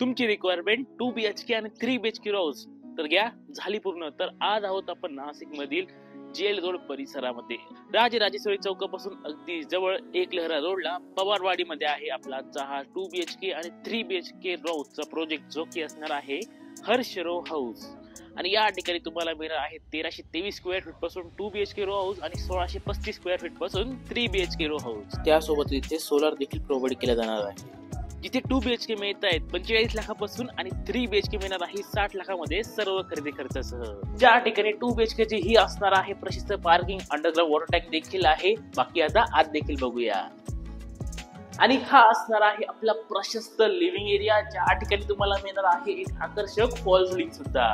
तुमची requirement 2 BHK आणि 3 BHK house तर घ्या झाली पूर्ण. तर आज आहोत आपण नाशिक मधील जेल रोड परिसरामध्ये राजराजेश्वरी चौकापासून अगदी जवळ एकलहरा रोडला पवारवाडी मध्ये आहे आपला आजचा हा 2 BHK आणि 3 BHK हाऊसचा प्रोजेक्ट, जो की असणार आहे हर्षरो हाऊस. आणि या ठिकाणी तुम्हाला मिळणार आहे 1323 स्क्वेअर फीट पासून 2 BHK हाऊस आणि 1635 स्क्वेअर फीट पासून 3 BHK हाऊस. त्यासोबत इथे सोलार देखील प्रोव्हाइड केला जाणार आहे. जिथे 2 BHK मिळत आहेत 45 लाखापासून आणि 3 BHK मिळणार आहे 60 लाखामध्ये सर्व खरेदी खर्चासह. ज्या ठिकाणी 2 BHK ची ही असणार आहे प्रशस्त पार्किंग, अंडरग्राउंड वॉटर टँक देखील आहे. बाकी आता आत देखील बघूया. आणि हा असणार आहे आपला प्रशस्त लिव्हिंग एरिया, ज्या ठिकाणी तुम्हाला मिळणार आहे एक आकर्षक फॉल्स लिंक सुद्धा.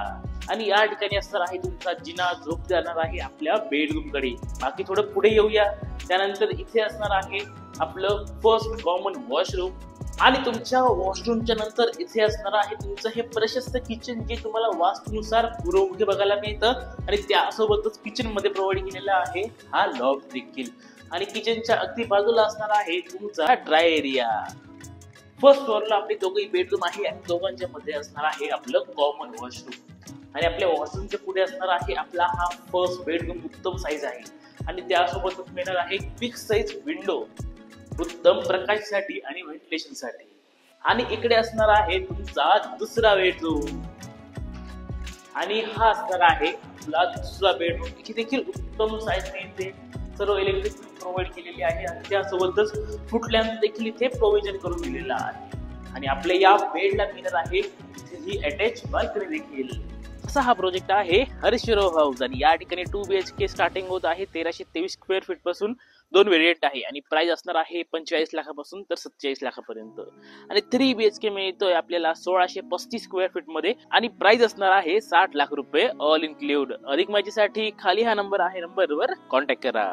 आणि या ठिकाणी असणार आहे तुमचा जिना, झोप जाणार आहे आपल्या बेडरूम कडे. बाकी थोडं पुढे येऊया. त्यानंतर इथे असणार आहे आपलं फर्स्ट कॉमन वॉशरूम. आणि तुमच्या वॉशरूमच्या नंतर इथे असणार आहे तुमचं हे प्रशस्त किचन, जे तुम्हाला वास्तुनुसार पूर्वमुखी बघायला मिळतं. आणि त्यासोबतच किचन मध्ये प्रोव्हाइड केलेला आहे हा लॉफ्ट देखील. आणि किचनच्या अगदी बाजूला असणार आहे तुमचा ड्राय एरिया. फर्स्ट फ्लोअरला आपले दोघही बेडरूम आहे आणि दोघांच्या मध्ये असणार आहे आपलं कॉमन वॉशरूम. आणि आपल्या वॉशरूमच्या पुढे असणार आहे आपला हा फर्स्ट बेडरूम, उत्तम साईज आहे. आणि त्यासोबतच मिळणार आहे बिग साईज विंडो, उत्तम प्रकाशासाठी आणि व्हेंटिलेशन साठी. आणि इकडे असणार आहे तुमचा दुसरा बेडरूम. आणि हा असणार आहे आपला दुसरा बेडरूम. इथे देखील उत्तम साईज इथे सर्व इलेक्ट्रिक प्रोव्हाइड केलेली आहे आणि त्यासोबतच फूड लॅम्प देखील इथे प्रोव्हिजन करून दिलेला आहे. आणि आपल्या या बेडला मिळणार आहे ही अटॅच बाल्कनी देखील. असा हा प्रोजेक्ट आहे हर्षरो हाऊस. आणि या ठिकाणी 2 BHK स्टार्टिंग होत आहे 1323 स्क्वेअर फीट पासून. 2 व्हेरियंट आहे आणि प्राइस असणार आहे 45 लाखापासून तर 47 लाखापर्यंत. आणि 3 BHK मिळतोय आपल्याला 1635 स्क्वेअर फीट मध्ये आणि प्राइस असणार आहे 60 लाख रुपये ऑल इन्क्लूड. अधिक माहितीसाठी खाली हा नंबर आहे, नंबरवर कॉन्टॅक्ट करा.